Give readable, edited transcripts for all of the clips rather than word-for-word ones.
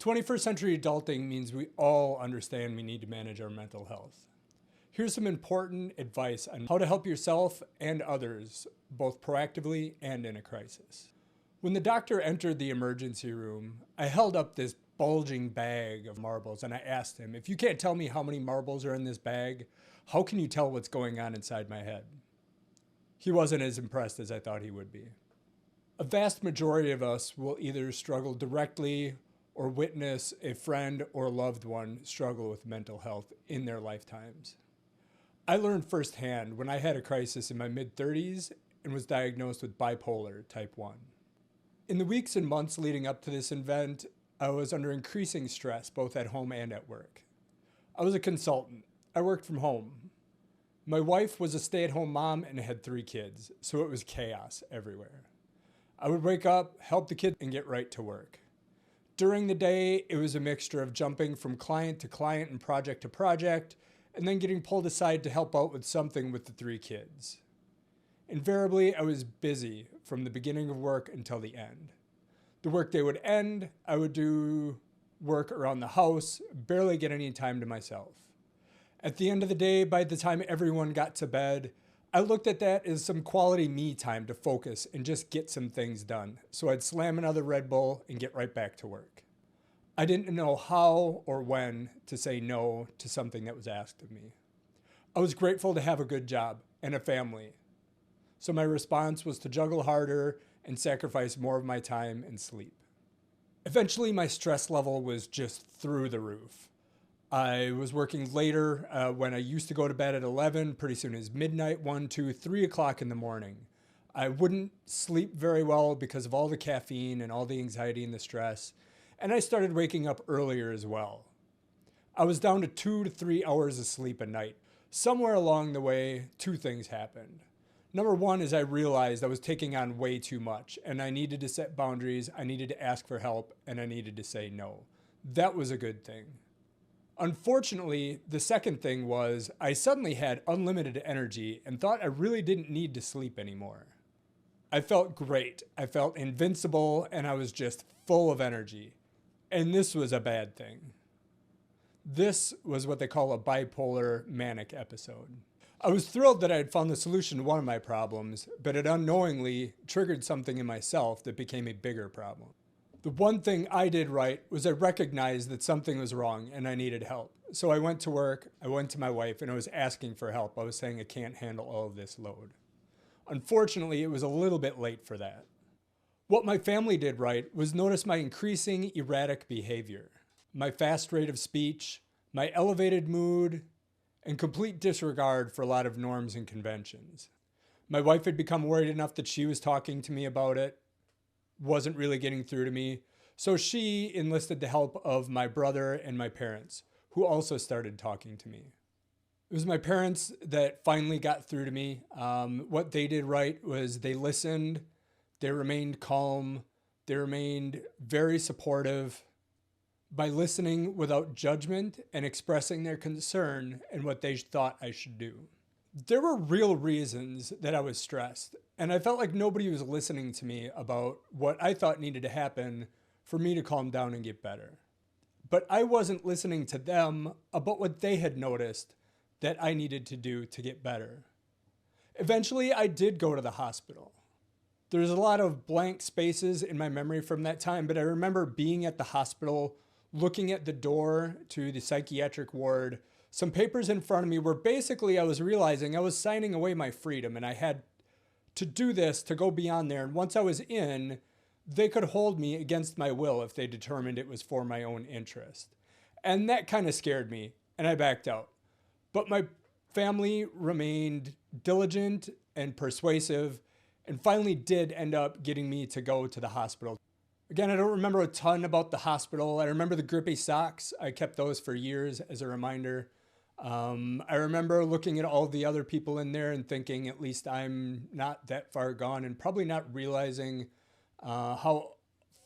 21st century adulting means we all understand we need to manage our mental health. Here's some important advice on how to help yourself and others, both proactively and in a crisis. When the doctor entered the emergency room, I held up this bulging bag of marbles and I asked him, if you can't tell me how many marbles are in this bag, how can you tell what's going on inside my head? He wasn't as impressed as I thought he would be. A vast majority of us will either struggle directly or witness a friend or loved one struggle with mental health in their lifetimes. I learned firsthand when I had a crisis in my mid-30s and was diagnosed with bipolar type 1. In the weeks and months leading up to this event, I was under increasing stress both at home and at work. I was a consultant. I worked from home. My wife was a stay-at-home mom and had 3 kids, so it was chaos everywhere. I would wake up, help the kids, and get right to work. During the day, it was a mixture of jumping from client to client and project to project, and then getting pulled aside to help out with something with the 3 kids. Invariably, I was busy from the beginning of work until the end. The workday would end, I would do work around the house, barely get any time to myself. At the end of the day, by the time everyone got to bed, I looked at that as some quality me time to focus and just get some things done. So I'd slam another Red Bull and get right back to work. I didn't know how or when to say no to something that was asked of me. I was grateful to have a good job and a family. So my response was to juggle harder and sacrifice more of my time and sleep. Eventually, my stress level was just through the roof. I was working later when I used to go to bed at 11. Pretty soon it was midnight, 1, 2, 3 o'clock in the morning. I wouldn't sleep very well because of all the caffeine and all the anxiety and the stress. And I started waking up earlier as well. I was down to 2 to 3 hours of sleep a night. Somewhere along the way, 2 things happened. Number 1 is I realized I was taking on way too much and I needed to set boundaries, I needed to ask for help, and I needed to say no. That was a good thing. Unfortunately, the second thing was I suddenly had unlimited energy and thought I really didn't need to sleep anymore. I felt great, I felt invincible, and I was just full of energy. And this was a bad thing. This was what they call a bipolar manic episode. I was thrilled that I had found the solution to one of my problems, but it unknowingly triggered something in myself that became a bigger problem. The one thing I did right was I recognized that something was wrong and I needed help. So I went to work, I went to my wife, and I was asking for help. I was saying I can't handle all of this load. Unfortunately, it was a little bit late for that. What my family did right was notice my increasing erratic behavior, my fast rate of speech, my elevated mood, and complete disregard for a lot of norms and conventions. My wife had become worried enough that she was talking to me about it, wasn't really getting through to me, so she enlisted the help of my brother and my parents, who also started talking to me. It was my parents that finally got through to me. What they did right was they listened, they remained calm, they remained very supportive. By listening without judgment and expressing their concern and what they thought I should do. There were real reasons that I was stressed, and I felt like nobody was listening to me about what I thought needed to happen for me to calm down and get better. But I wasn't listening to them about what they had noticed that I needed to do to get better. Eventually, I did go to the hospital. There's a lot of blank spaces in my memory from that time, but I remember being at the hospital, looking at the door to the psychiatric ward, some papers in front of me where basically I was realizing I was signing away my freedom and I had to do this to go beyond there. And once I was in, they could hold me against my will if they determined it was for my own interest. And that kind of scared me and I backed out. But my family remained diligent and persuasive and finally did end up getting me to go to the hospital. Again, I don't remember a ton about the hospital. I remember the grippy socks. I kept those for years as a reminder. I remember looking at all the other people in there and thinking at least I'm not that far gone and probably not realizing how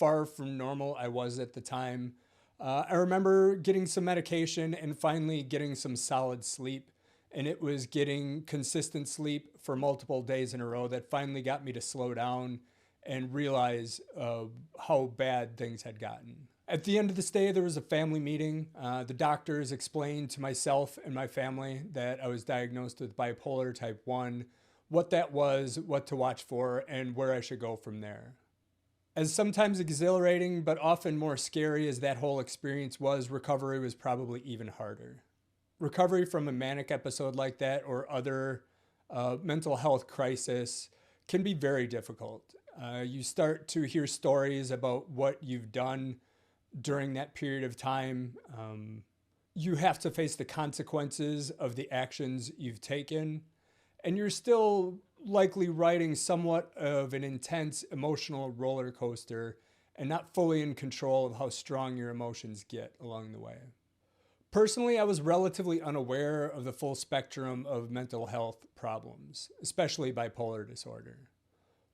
far from normal I was at the time. I remember getting some medication and finally getting some solid sleep. And it was getting consistent sleep for multiple days in a row that finally got me to slow down and realize how bad things had gotten. At the end of the stay, there was a family meeting. The doctors explained to myself and my family that I was diagnosed with bipolar type 1, what that was, what to watch for, and where I should go from there. As sometimes exhilarating, but often more scary as that whole experience was, recovery was probably even harder. Recovery from a manic episode like that or other mental health crisis can be very difficult. You start to hear stories about what you've done during that period of time. You have to face the consequences of the actions you've taken, and you're still likely riding somewhat of an intense emotional roller coaster and not fully in control of how strong your emotions get along the way. Personally, I was relatively unaware of the full spectrum of mental health problems, especially bipolar disorder.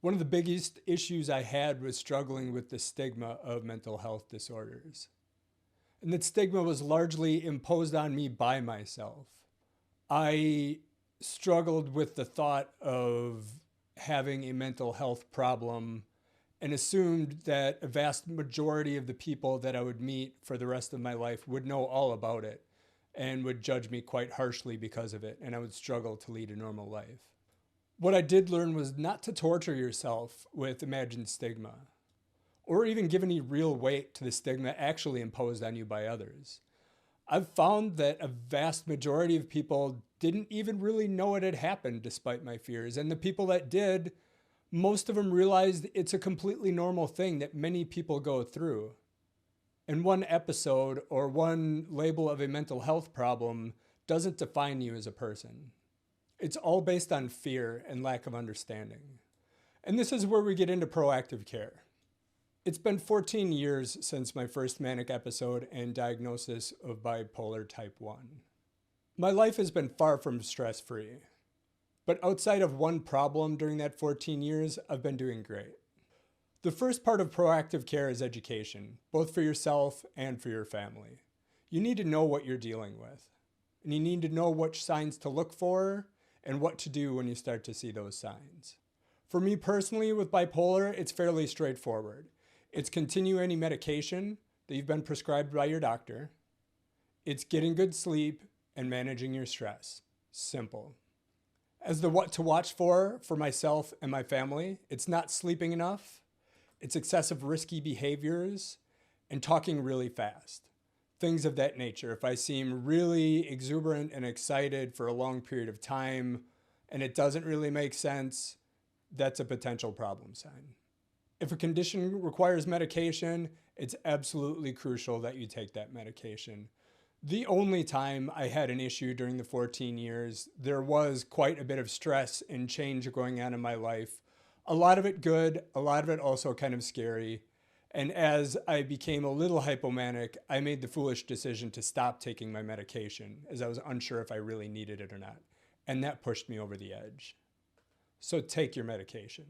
One of the biggest issues I had was struggling with the stigma of mental health disorders. And that stigma was largely imposed on me by myself. I struggled with the thought of having a mental health problem and assumed that a vast majority of the people that I would meet for the rest of my life would know all about it and would judge me quite harshly because of it, and I would struggle to lead a normal life. What I did learn was not to torture yourself with imagined stigma, or even give any real weight to the stigma actually imposed on you by others. I've found that a vast majority of people didn't even really know it had happened despite my fears. And the people that did, most of them realized it's a completely normal thing that many people go through. And one episode or one label of a mental health problem doesn't define you as a person. It's all based on fear and lack of understanding. And this is where we get into proactive care. It's been 14 years since my first manic episode and diagnosis of bipolar type 1. My life has been far from stress-free, but outside of one problem during that 14 years, I've been doing great. The first part of proactive care is education, both for yourself and for your family. You need to know what you're dealing with, and you need to know which signs to look for and what to do when you start to see those signs. For me personally, with bipolar, it's fairly straightforward. It's continue any medication that you've been prescribed by your doctor. It's getting good sleep and managing your stress. Simple. As the what to watch for myself and my family, it's not sleeping enough, it's excessive risky behaviors, and talking really fast. Things of that nature. If I seem really exuberant and excited for a long period of time and it doesn't really make sense, that's a potential problem sign. If a condition requires medication, it's absolutely crucial that you take that medication. The only time I had an issue during the 14 years, there was quite a bit of stress and change going on in my life. A lot of it good, a lot of it also kind of scary. And as I became a little hypomanic, I made the foolish decision to stop taking my medication as I was unsure if I really needed it or not. And that pushed me over the edge. So take your medication.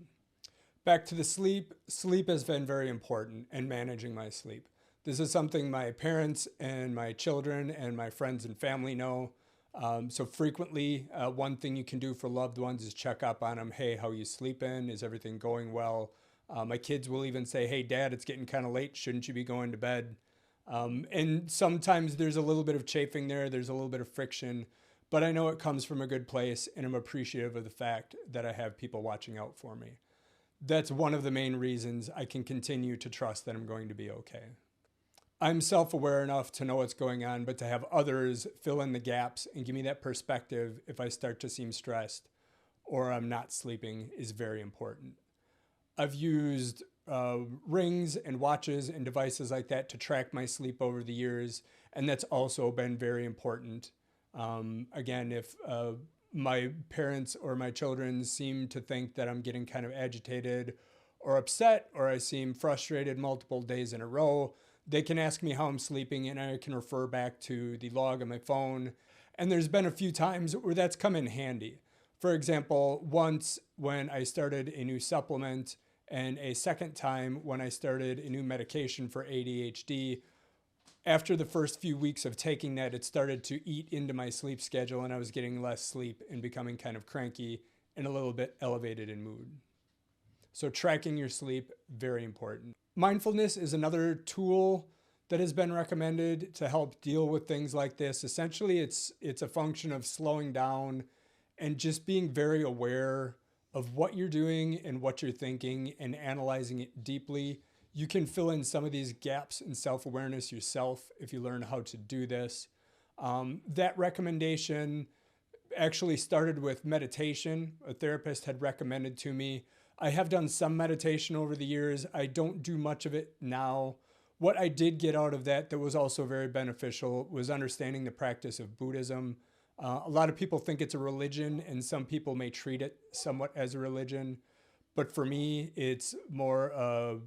Back to the sleep. Sleep has been very important and managing my sleep. This is something my parents and my children and my friends and family know. So frequently, one thing you can do for loved ones is check up on them. Hey, how you sleeping? Is everything going well? My kids will even say, hey, Dad, it's getting kind of late. Shouldn't you be going to bed? And sometimes there's a little bit of chafing there. There's a little bit of friction. But I know it comes from a good place, and I'm appreciative of the fact that I have people watching out for me. That's one of the main reasons I can continue to trust that I'm going to be okay. I'm self-aware enough to know what's going on, but to have others fill in the gaps and give me that perspective if I start to seem stressed or I'm not sleeping is very important. I've used rings and watches and devices like that to track my sleep over the years, and that's also been very important. Again, if my parents or my children seem to think that I'm getting kind of agitated or upset, or I seem frustrated multiple days in a row, they can ask me how I'm sleeping and I can refer back to the log on my phone. And there's been a few times where that's come in handy. For example, once when I started a new supplement and a second time when I started a new medication for ADHD, after the first few weeks of taking that, it started to eat into my sleep schedule and I was getting less sleep and becoming kind of cranky and a little bit elevated in mood. So tracking your sleep, very important. Mindfulness is another tool that has been recommended to help deal with things like this. Essentially, it's a function of slowing down and just being very aware of what you're doing and what you're thinking and analyzing it deeply. You can fill in some of these gaps in self-awareness yourself if you learn how to do this. That recommendation actually started with meditation. A therapist had recommended to me. I have done some meditation over the years. I don't do much of it now. What I did get out of that was also very beneficial was understanding the practice of Buddhism. A lot of people think it's a religion, and some people may treat it somewhat as a religion. But for me, it's more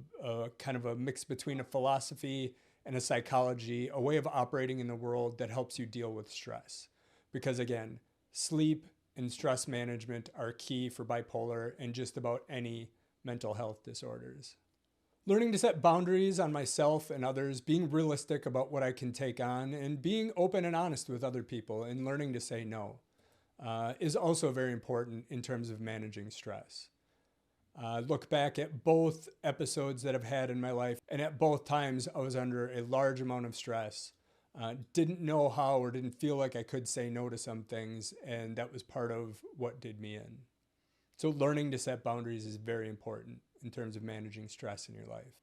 kind of a mix between a philosophy and a psychology, a way of operating in the world that helps you deal with stress. Because again, sleep and stress management are key for bipolar and just about any mental health disorders. Learning to set boundaries on myself and others, being realistic about what I can take on, and being open and honest with other people and learning to say no is also very important in terms of managing stress. Look back at both episodes that I've had in my life, and at both times I was under a large amount of stress. Didn't know how or didn't feel like I could say no to some things, and that was part of what did me in. So learning to set boundaries is very important in terms of managing stress in your life.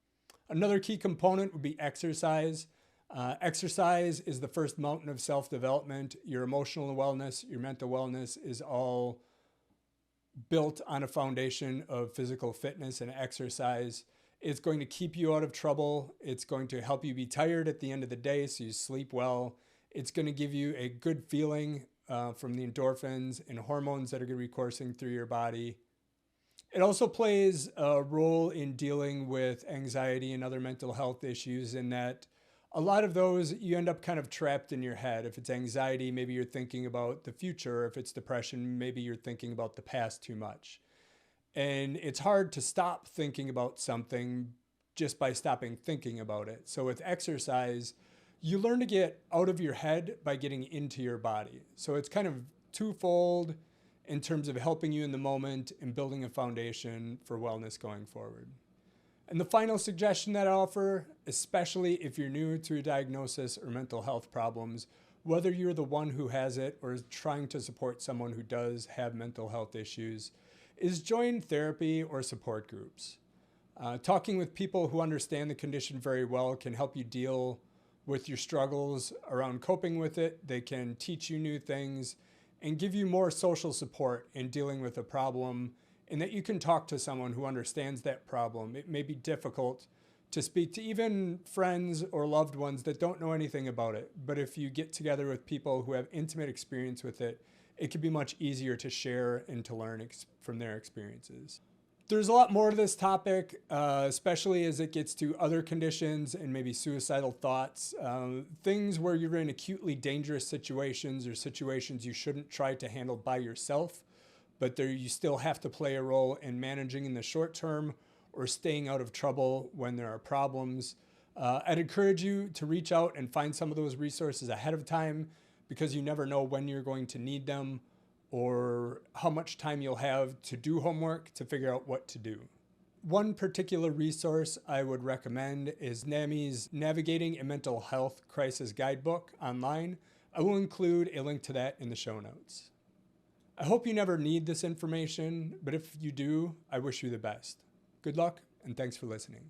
Another key component would be exercise. Exercise is the first mountain of self-development. Your emotional wellness, your mental wellness is all built on a foundation of physical fitness and exercise. It's going to keep you out of trouble. It's going to help you be tired at the end of the day so you sleep well. It's going to give you a good feeling from the endorphins and hormones that are going to be coursing through your body. It also plays a role in dealing with anxiety and other mental health issues in that a lot of those you end up kind of trapped in your head. If it's anxiety, maybe you're thinking about the future. If it's depression, maybe you're thinking about the past too much. And it's hard to stop thinking about something just by stopping thinking about it. So with exercise, you learn to get out of your head by getting into your body. So it's kind of twofold in terms of helping you in the moment and building a foundation for wellness going forward. And the final suggestion that I offer, especially if you're new to a diagnosis or mental health problems, whether you're the one who has it or is trying to support someone who does have mental health issues, is join therapy or support groups. Talking with people who understand the condition very well can help you deal with your struggles around coping with it. They can teach you new things and give you more social support in dealing with a problem, and that you can talk to someone who understands that problem. It may be difficult to speak to even friends or loved ones that don't know anything about it, but if you get together with people who have intimate experience with it, it can be much easier to share and to learn from their experiences. There's a lot more to this topic, especially as it gets to other conditions and maybe suicidal thoughts, things where you're in acutely dangerous situations or situations you shouldn't try to handle by yourself, but there you still have to play a role in managing in the short term or staying out of trouble when there are problems. I'd encourage you to reach out and find some of those resources ahead of time, because you never know when you're going to need them or how much time you'll have to do homework to figure out what to do. One particular resource I would recommend is NAMI's Navigating a Mental Health Crisis Guidebook online. I will include a link to that in the show notes. I hope you never need this information, but if you do, I wish you the best. Good luck, and thanks for listening.